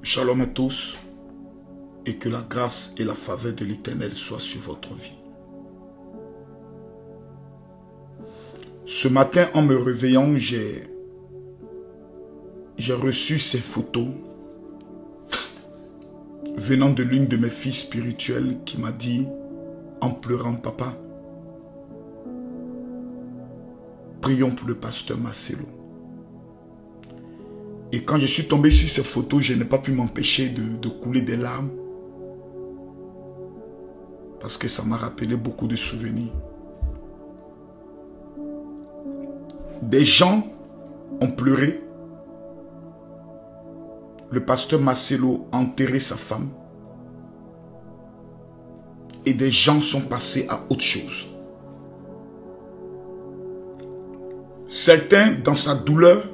Shalom à tous et que la grâce et la faveur de l'Éternel soient sur votre vie. Ce matin, en me réveillant, j'ai reçu ces photos venant de l'une de mes filles spirituelles qui m'a dit, en pleurant, papa, prions pour le pasteur Marcelo. Et quand je suis tombé sur ces photos, je n'ai pas pu m'empêcher de couler des larmes. Parce que ça m'a rappelé beaucoup de souvenirs. Des gens ont pleuré. Le pasteur Marcelo a enterré sa femme. Et des gens sont passés à autre chose. Certains, dans sa douleur,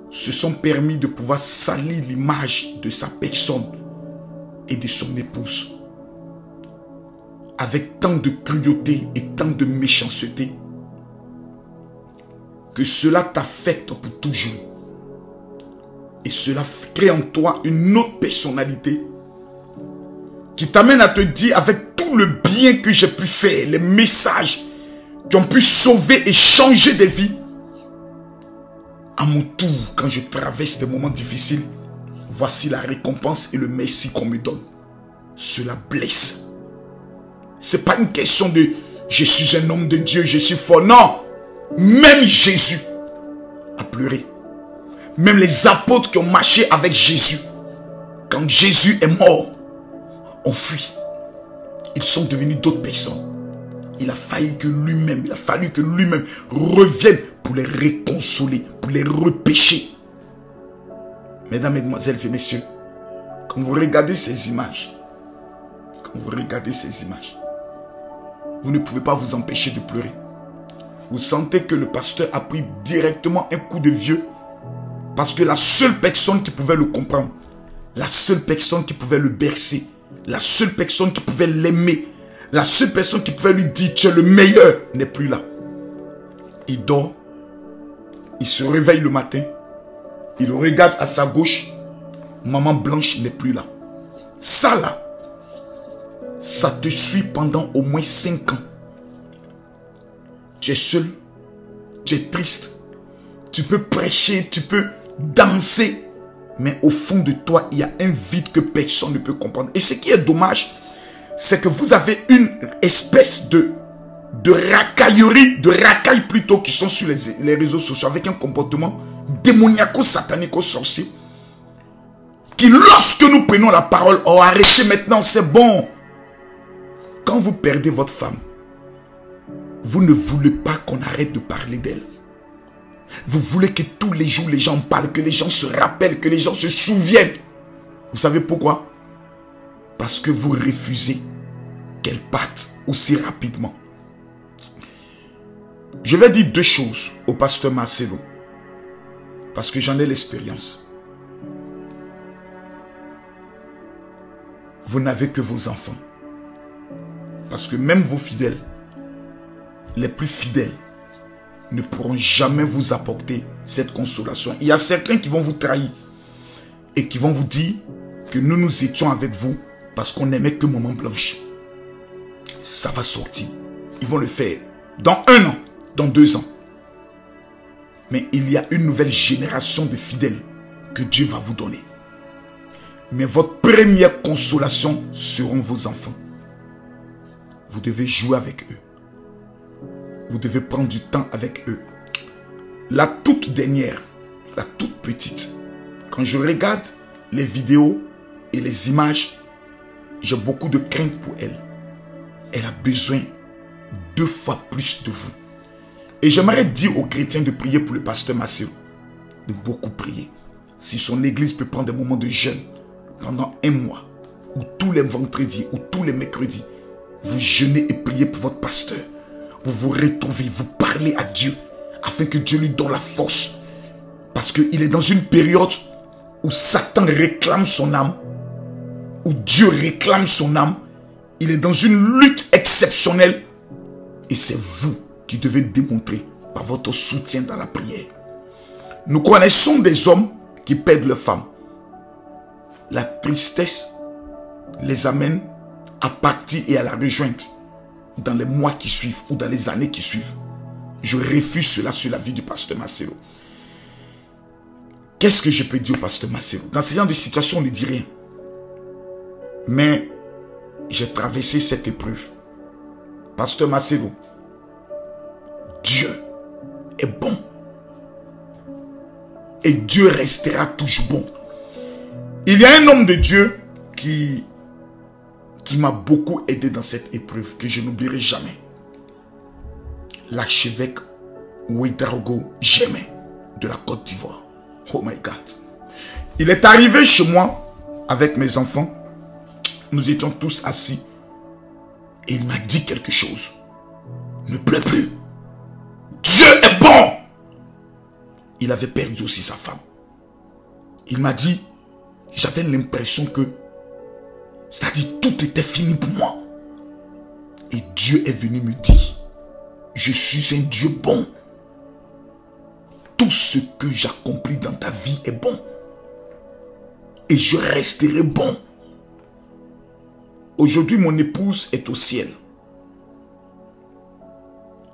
se sont permis de pouvoir salir l'image de sa personne et de son épouse. Avec tant de cruauté et tant de méchanceté, que cela t'affecte pour toujours. Et cela crée en toi une autre personnalité qui t'amène à te dire, avec tout le bien que j'ai pu faire, les messages qui ont pu sauver et changer des vies, à mon tour, quand je traverse des moments difficiles, voici la récompense et le merci qu'on me donne. Cela blesse. Ce n'est pas une question de je suis un homme de Dieu, je suis fort. Non. Même Jésus a pleuré. Même les apôtres qui ont marché avec Jésus, quand Jésus est mort, ont fui. Ils sont devenus d'autres personnes. Il a fallu que lui-même revienne pour les réconsoler, pour les repêcher. Mesdames, mesdemoiselles et messieurs, quand vous regardez ces images, vous ne pouvez pas vous empêcher de pleurer. Vous sentez que le pasteur a pris directement un coup de vieux parce que la seule personne qui pouvait le comprendre, la seule personne qui pouvait le bercer, la seule personne qui pouvait l'aimer, la seule personne qui pouvait lui dire tu es le meilleur n'est plus là. Il dort, il se réveille le matin, il regarde à sa gauche, maman Blanche n'est plus là. Ça là, ça te suit pendant au moins 5 ans. Tu es seul, tu es triste, tu peux prêcher, tu peux danser, mais au fond de toi, il y a un vide que personne ne peut comprendre. Et ce qui est dommage, c'est que vous avez une espèce de racaillerie, de racailles plutôt, qui sont sur les réseaux sociaux avec un comportement démoniaco-satanico-sorcier, qui lorsque nous prenons la parole, oh arrêtez maintenant, c'est bon. Quand vous perdez votre femme, vous ne voulez pas qu'on arrête de parler d'elle. Vous voulez que tous les jours les gens parlent, que les gens se rappellent, que les gens se souviennent. Vous savez pourquoi? Parce que vous refusez qu'elle parte aussi rapidement. Je vais dire 2 choses au pasteur Marcelo, parce que j'en ai l'expérience. Vous n'avez que vos enfants. Parce que même vos fidèles, les plus fidèles, ne pourront jamais vous apporter cette consolation. Il y a certains qui vont vous trahir et qui vont vous dire que nous étions avec vous parce qu'on n'aimait que Maman Blanche. Ça va sortir. Ils vont le faire dans 1 an, dans 2 ans. Mais il y a une nouvelle génération de fidèles que Dieu va vous donner. Mais votre première consolation seront vos enfants. Vous devez jouer avec eux. Vous devez prendre du temps avec eux. La toute dernière, la toute petite, quand je regarde les vidéos et les images, j'ai beaucoup de crainte pour elle. Elle a besoin 2 fois plus de vous. Et j'aimerais dire aux chrétiens de prier pour le pasteur Marcelo. De beaucoup prier. Si son église peut prendre des moments de jeûne pendant 1 mois, ou tous les vendredis, ou tous les mercredis, vous jeûnez et priez pour votre pasteur. Vous vous retrouvez, vous parlez à Dieu, afin que Dieu lui donne la force. Parce qu'il est dans une période où Satan réclame son âme, où Dieu réclame son âme. Il est dans une lutte exceptionnelle. Et c'est vous qui devez démontrer par votre soutien dans la prière. Nous connaissons des hommes qui perdent leurs femmes. la tristesse les amène à partir et à la rejoindre dans les mois qui suivent ou dans les années qui suivent. Je refuse cela sur la vie du pasteur Marcelo. Qu'est-ce que je peux dire au pasteur Marcelo? Dans ce genre de situation, on ne dit rien. Mais j'ai traversé cette épreuve. Pasteur Marcelo, Dieu est bon. Et Dieu restera toujours bon. Il y a un homme de Dieu qui m'a beaucoup aidé dans cette épreuve, que je n'oublierai jamais. L'archevêque Ouedraogo Jémé de la Côte d'Ivoire. Oh my God. Il est arrivé chez moi avec mes enfants. Nous étions tous assis. Et il m'a dit quelque chose. Ne pleure plus. Dieu est bon. Il avait perdu aussi sa femme. Il m'a dit, j'avais l'impression que, c'est-à-dire tout était fini pour moi. Et Dieu est venu me dire, je suis un Dieu bon. Tout ce que j'accomplis dans ta vie est bon. Et je resterai bon. Aujourd'hui, mon épouse est au ciel.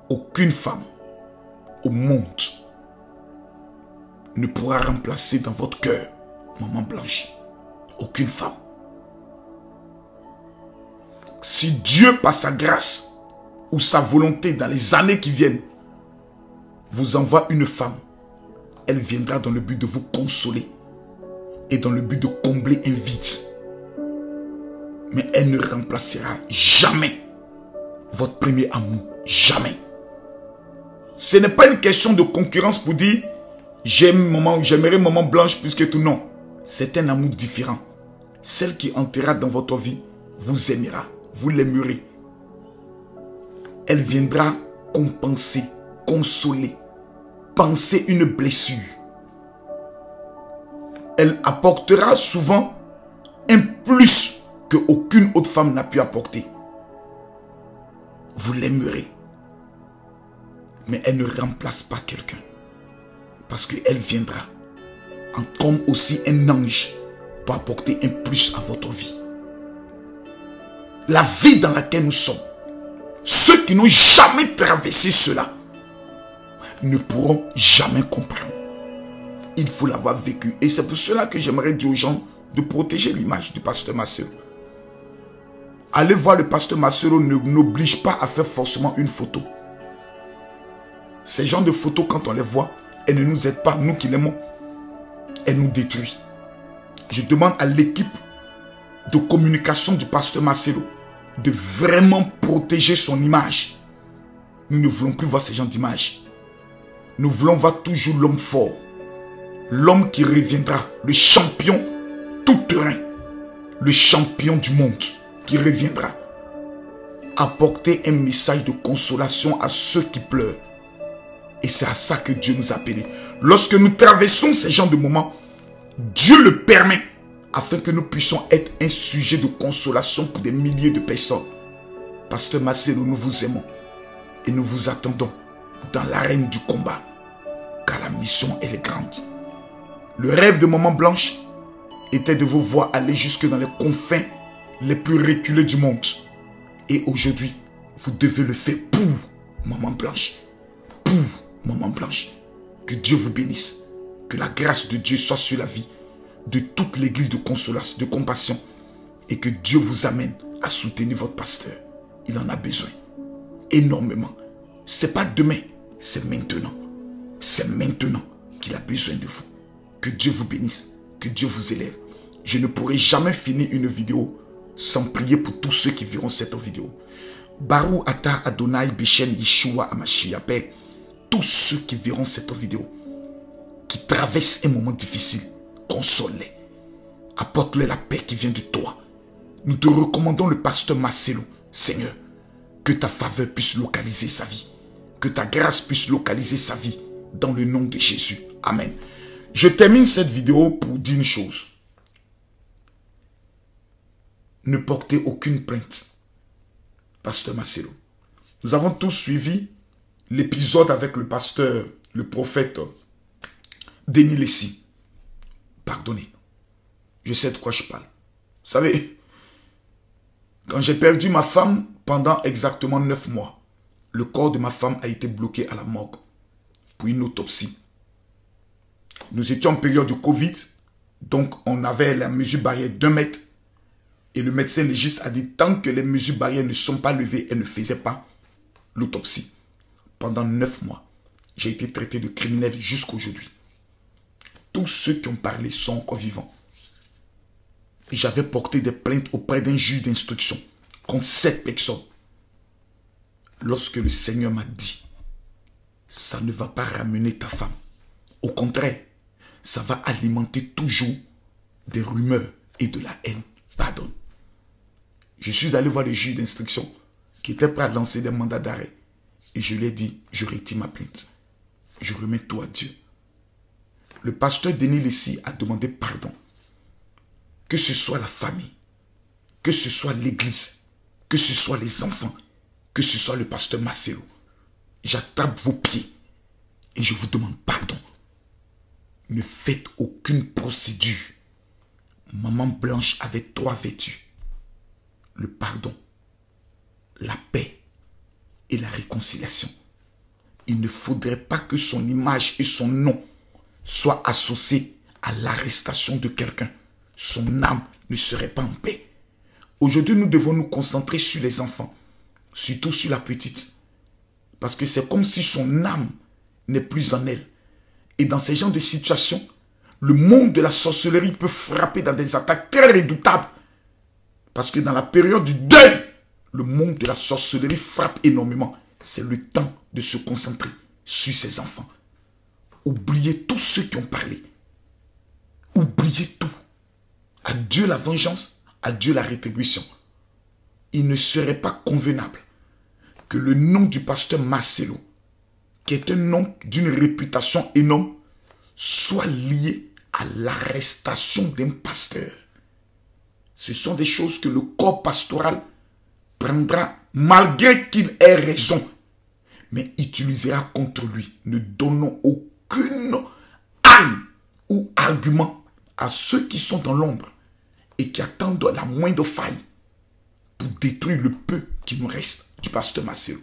Aucune femme au monde ne pourra remplacer dans votre cœur Maman Blanche. Aucune femme. Si Dieu, par sa grâce ou sa volonté dans les années qui viennent, vous envoie une femme, elle viendra dans le but de vous consoler et dans le but de combler un vide. Mais elle ne remplacera jamais votre premier amour. Jamais. Ce n'est pas une question de concurrence pour dire j'aimerais Maman Blanche plus que tout. Non. C'est un amour différent. Celle qui entrera dans votre vie vous aimera. Vous l'aimerez. Elle viendra compenser, consoler, panser une blessure. Elle apportera souvent un plus que aucune autre femme n'a pu apporter. Vous l'aimerez. Mais elle ne remplace pas quelqu'un. Parce qu'elle viendra comme aussi un ange pour apporter un plus à votre vie. La vie dans laquelle nous sommes, ceux qui n'ont jamais traversé cela ne pourront jamais comprendre. Il faut l'avoir vécu. Et c'est pour cela que j'aimerais dire aux gens de protéger l'image du pasteur Marcelo. Allez voir le pasteur Marcelo n'oblige pas à faire forcément une photo. Ces genres de photos, quand on les voit, elles ne nous aident pas, nous qui l'aimons. Elles nous détruisent. Je demande à l'équipe de communication du pasteur Marcelo de vraiment protéger son image. Nous ne voulons plus voir ces genres d'images. Nous voulons voir toujours l'homme fort. L'homme qui reviendra, le champion tout-terrain. Le champion du monde qui reviendra. Apporter un message de consolation à ceux qui pleurent. Et c'est à ça que Dieu nous a appelés. Lorsque nous traversons ces genres de moments, Dieu le permet afin que nous puissions être un sujet de consolation pour des milliers de personnes. Pasteur Marcelo, nous vous aimons et nous vous attendons dans l'arène du combat, car la mission elle est grande. Le rêve de Maman Blanche était de vous voir aller jusque dans les confins les plus reculés du monde. Et aujourd'hui, vous devez le faire pour Maman Blanche. Pour Maman Blanche. Que Dieu vous bénisse. Que la grâce de Dieu soit sur la vie de toute l'église de consolation, de compassion. Et que Dieu vous amène à soutenir votre pasteur. Il en a besoin. Énormément. Ce n'est pas demain, c'est maintenant. C'est maintenant qu'il a besoin de vous. Que Dieu vous bénisse. Que Dieu vous élève. Je ne pourrai jamais finir une vidéo sans prier pour tous ceux qui verront cette vidéo. Barou Ata Adonai Bishen Yeshua Amashia Père. Tous ceux qui verront cette vidéo, qui traversent un moment difficile, console-les. Apporte-leur la paix qui vient de toi. Nous te recommandons le pasteur Marcelo. Seigneur, que ta faveur puisse localiser sa vie. Que ta grâce puisse localiser sa vie. Dans le nom de Jésus. Amen. Je termine cette vidéo pour dire une chose. Ne portez aucune plainte. Pasteur Marcelo. Nous avons tous suivi l'épisode avec le pasteur, le prophète Denis Lessi. Pardonnez. Je sais de quoi je parle. Vous savez, quand j'ai perdu ma femme pendant exactement 9 mois, le corps de ma femme a été bloqué à la morgue pour une autopsie. Nous étions en période de Covid, donc on avait la mesure barrière d'1 mètre. Et le médecin légiste a dit, tant que les mesures barrières ne sont pas levées, elle ne faisait pas l'autopsie. Pendant 9 mois, j'ai été traité de criminel jusqu'aujourd'hui. Tous ceux qui ont parlé sont encore vivants. J'avais porté des plaintes auprès d'un juge d'instruction contre 7 personnes. Lorsque le Seigneur m'a dit, ça ne va pas ramener ta femme. Au contraire, ça va alimenter toujours des rumeurs et de la haine. Pardonne. Je suis allé voir le juge d'instruction qui était prêt à lancer des mandats d'arrêt. Et je lui ai dit, je retire ma plainte. Je remets tout à Dieu. Le pasteur Denis Lessi a demandé pardon. Que ce soit la famille, que ce soit l'église, que ce soit les enfants, que ce soit le pasteur Marcelo. J'attrape vos pieds et je vous demande pardon. Ne faites aucune procédure. Maman Blanche avait 3 vertus. Le pardon, la paix et la réconciliation. Il ne faudrait pas que son image et son nom soient associés à l'arrestation de quelqu'un. Son âme ne serait pas en paix. Aujourd'hui, nous devons nous concentrer sur les enfants, surtout sur la petite. Parce que c'est comme si son âme n'est plus en elle. Et dans ces genres de situations, le monde de la sorcellerie peut frapper dans des attaques très redoutables. Parce que dans la période du deuil, le monde de la sorcellerie frappe énormément. C'est le temps de se concentrer sur ses enfants. Oubliez tous ceux qui ont parlé. Oubliez tout. À Dieu la vengeance, à Dieu la rétribution. Il ne serait pas convenable que le nom du pasteur Marcelo, qui est un nom d'une réputation énorme, soit lié à l'arrestation d'un pasteur. Ce sont des choses que le corps pastoral prendra malgré qu'il ait raison, mais utilisera contre lui. Ne donnons aucune âme ou argument à ceux qui sont dans l'ombre et qui attendent la moindre faille pour détruire le peu qui nous reste du pasteur Marcelo.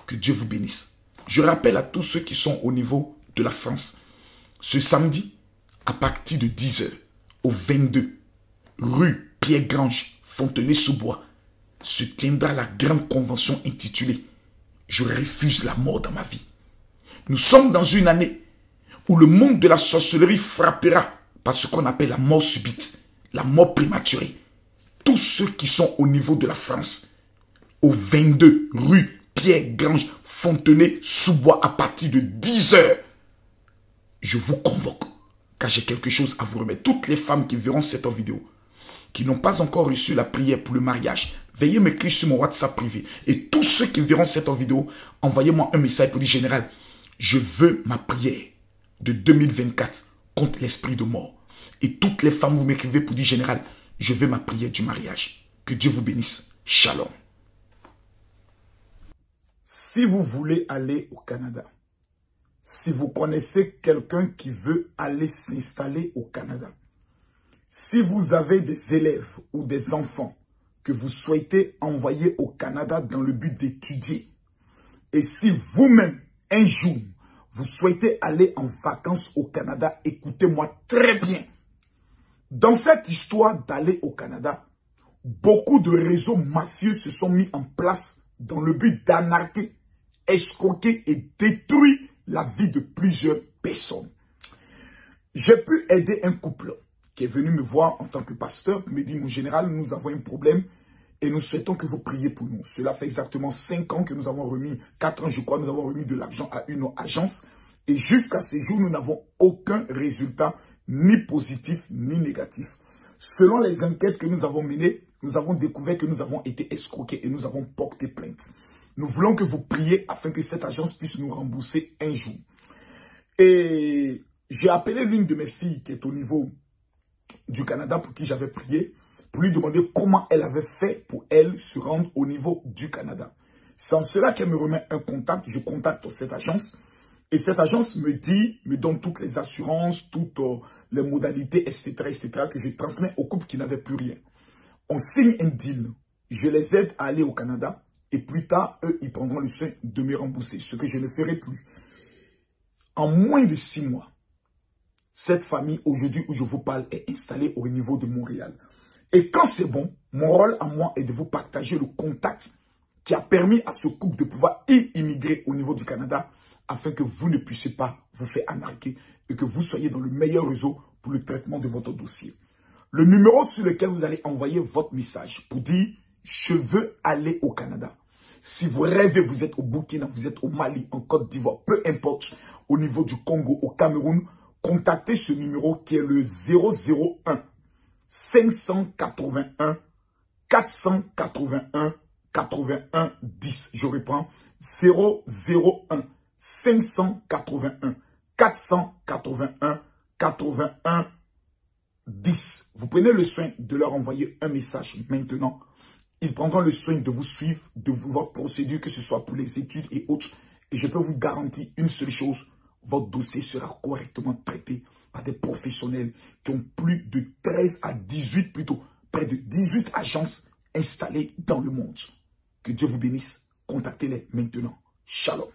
Que Dieu vous bénisse. Je rappelle à tous ceux qui sont au niveau de la France, ce samedi, à partir de 10 h, au 22, rue Pierre-Grange, Fontenay-sous-Bois, se tiendra la grande convention intitulée « Je refuse la mort dans ma vie ». Nous sommes dans une année où le monde de la sorcellerie frappera par ce qu'on appelle la mort subite, la mort prématurée. Tous ceux qui sont au niveau de la France, au 22 rue Pierre-Grange, Fontenay-sous-Bois, à partir de 10 h, je vous convoque, car j'ai quelque chose à vous remettre. Toutes les femmes qui verront cette vidéo, qui n'ont pas encore reçu la prière pour le mariage, veuillez m'écrire sur mon WhatsApp privé. Et tous ceux qui verront cette vidéo, envoyez-moi un message pour dire, général, je veux ma prière de 2024 contre l'esprit de mort. Et toutes les femmes, vous m'écrivez pour dire, général, je veux ma prière du mariage. Que Dieu vous bénisse. Shalom. Si vous voulez aller au Canada, si vous connaissez quelqu'un qui veut aller s'installer au Canada, si vous avez des élèves ou des enfants que vous souhaitez envoyer au Canada dans le but d'étudier, et si vous-même, un jour, vous souhaitez aller en vacances au Canada, écoutez-moi très bien. Dans cette histoire d'aller au Canada, beaucoup de réseaux mafieux se sont mis en place dans le but d'anarquer, escroquer et détruire la vie de plusieurs personnes. J'ai pu aider un couple qui est venu me voir en tant que pasteur, qui me dit, mon général, nous avons un problème et nous souhaitons que vous priez pour nous. Cela fait exactement 5 ans que nous avons remis, 4 ans je crois, nous avons remis de l'argent à une agence. Et jusqu'à ce jour, nous n'avons aucun résultat, ni positif, ni négatif. Selon les enquêtes que nous avons menées, nous avons découvert que nous avons été escroqués et nous avons porté plainte. Nous voulons que vous priez afin que cette agence puisse nous rembourser un jour. Et j'ai appelé l'une de mes filles qui est au niveau du Canada pour qui j'avais prié, pour lui demander comment elle avait fait pour elle se rendre au niveau du Canada. C'est en cela qu'elle me remet un contact, je contacte cette agence et cette agence me dit, me donne toutes les assurances, toutes les modalités, etc., que je transmets aux couples qui n'avaient plus rien. On signe un deal. Je les aide à aller au Canada. Et plus tard, eux, ils prendront le soin de me rembourser. Ce que je ne ferai plus. En moins de 6 mois, cette famille, aujourd'hui où je vous parle, est installée au niveau de Montréal. Et quand c'est bon, mon rôle à moi est de vous partager le contact qui a permis à ce couple de pouvoir immigrer au niveau du Canada afin que vous ne puissiez pas vous faire arnaquer et que vous soyez dans le meilleur réseau pour le traitement de votre dossier. Le numéro sur lequel vous allez envoyer votre message pour dire « Je veux aller au Canada ». Si vous rêvez, vous êtes au Burkina, vous êtes au Mali, en Côte d'Ivoire, peu importe, au niveau du Congo, au Cameroun, contactez ce numéro qui est le 001 581 481 81 10. Je reprends, 001 581 481 81 10. Vous prenez le soin de leur envoyer un message maintenant. Ils prendront le soin de vous suivre, de votre procédure, que ce soit pour les études et autres. Et je peux vous garantir une seule chose, votre dossier sera correctement traité par des professionnels qui ont plus de 13 à 18, plutôt près de 18 agences installées dans le monde. Que Dieu vous bénisse. Contactez-les maintenant. Shalom.